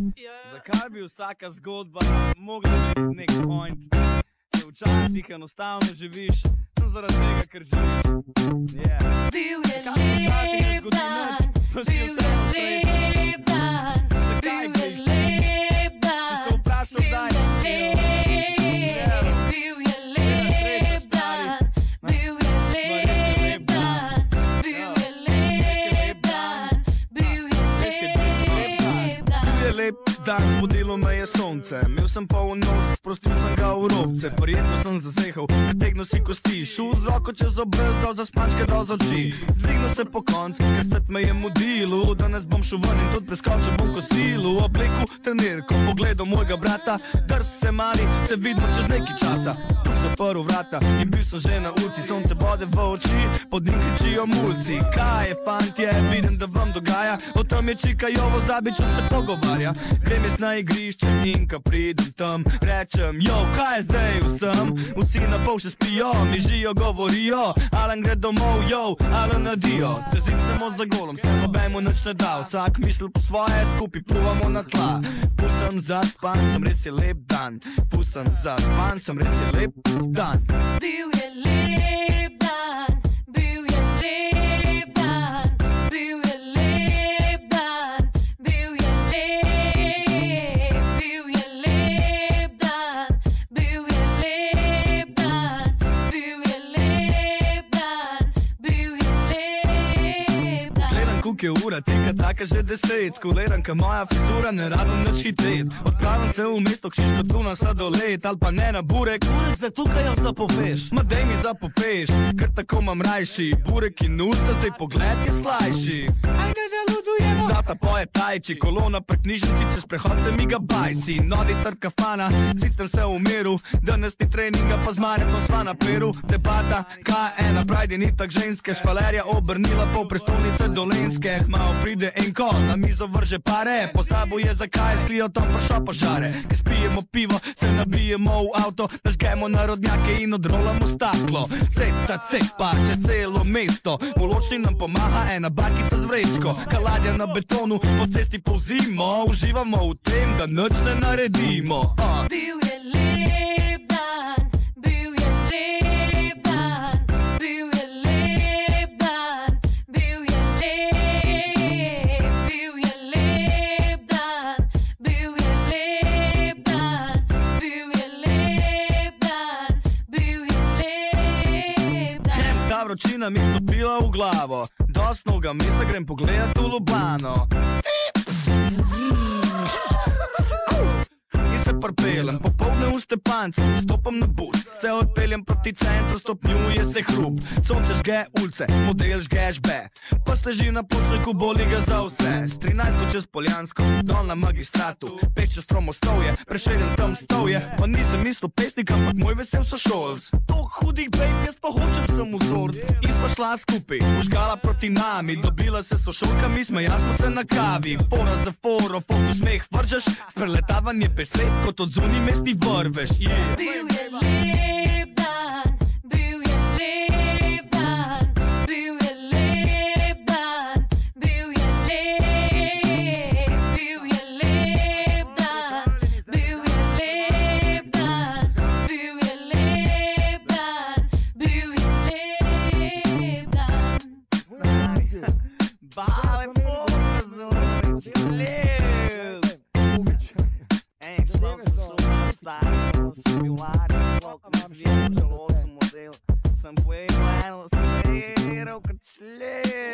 Zakaj bi vsaka zgodba mogla biti nek point? Če včasih enostavno živiš, sem zaradi tega, ker živiš. Bil je lep dan, bil je lep dan, bil je lep dan, bil je lep dan, bil je lep dan, bil je lep dan, bil je lep dan. Bil je lep dan, zbudilo me je sonce, imel sem poln nos, sprostil sem ga v robce, prijetno sem zazehal, nategnil si kosti, šel z roko čez obraz, dal za spančke, dal za oči, dvignil se po konc, ker svet me je mudilo, danes bom šel ven in tudi preskočil bom kosilu, obleku trenirko, pogledal mojega brata, drž se mali, se vidimo čez nekaj časa, tu zaprl vrata in bil sem že na ulici, sonce bode v oči, pod njim kričijo mulci, kaj je fantje, vidim da vam dogaja, o tam je čika Jovo Zabičem se pogovarja, grem jaz na igrišče in ko pridem tam, rečem, jo, kaj je zdaj vsem, vsi na pol še spijo, mi žijo, govorijo, Alan gre domov, jo, Alan nadijo, se zicnemo za golom, se nobemu nič ne da, vsak misl po svoje, skupaj pluvamo na tla, pul sem zaspan, sem res je lep dan, pul sem zaspan, sem res je lep dan. Bil je lep dan, bil je lep dan, bil je lep dan, bil je lep dan, bil je lep dan, bil je lep dan, bil je lep dan. Gledam, kuk je ura, tika taka že 10, skuliram, ka moja frizura, ne rabim nič hitet, odpravim se v mesto, k Šiško tu na sladoled, ali pa ne na burek, kurec se tukaj jo zapopeš, ma dej mi zapopeš, ker tako mam rajši, burek in ulca, zdaj pogled je slajši. Ajde, da ludujemo. Zata poje tajči, kolona pred knjižnici, čez prehod se mi ga bajsi, novi trg kafana, sistem se umiru, danes ni treninga, pa zmare to sva na peru, debata, K1, Pride in itak ženske, švalerja obrnila pol prestolnice Dolenske, malo pride en ko, na mizo vrže pare, pozabil je zakaj, sklijo tam pršo požare, ki spijemo pivo, se nabijemo v avto, nažgemo narodnjake in odrolamo staklo, ceca cepa čez celo mesto, v ločni nam pomaga ena bakica z vrečko, kaladja na betonu, po cesti povzimo, uživamo v tem, da nič ne naredimo. Bil je lep dan, bil je lep dan, bil je lep dan, bil je lep dan, bil je lep dan, bil je lep dan, bil je lep dan. Ta vročina mi stopila v glavo, do osnovnega mesta grem pogledat v Ljubljano. In se prpeljem, popoldne v Stepancu, stopam na bus, se odpeljem proti centru, stopnjuje se hrup, sonce žge ulice, model žge žbe, pa steži na pločniku, boli ga za vse, s 13 čez Poljansko, dol na Magistratu, peš čez Tromostovje, prešedem tam stovje, pa nisem isto pesnik, ampak moj vesel sošolc, to hudih bejb, jaz pa hočem sem vzorc, in sva šla skupaj, požgala proti nami, dobila se sošolkami, smejali smo se na kavi, fora za foro, fokus smeh vržeš, spreletavanje besed, kot od zunaj mesti vrveš. Bil je lep dan, bil je lep dan, bil je lep dan, bil je lep dan, bil je lep dan, bil je lep dan, bil je lep dan. Bale pokazuješ, lep. Ej, človek se šel staro, sem bil varjen, človek ne zvijem, želodcem model, sem pojeval eno sfero, kot slep.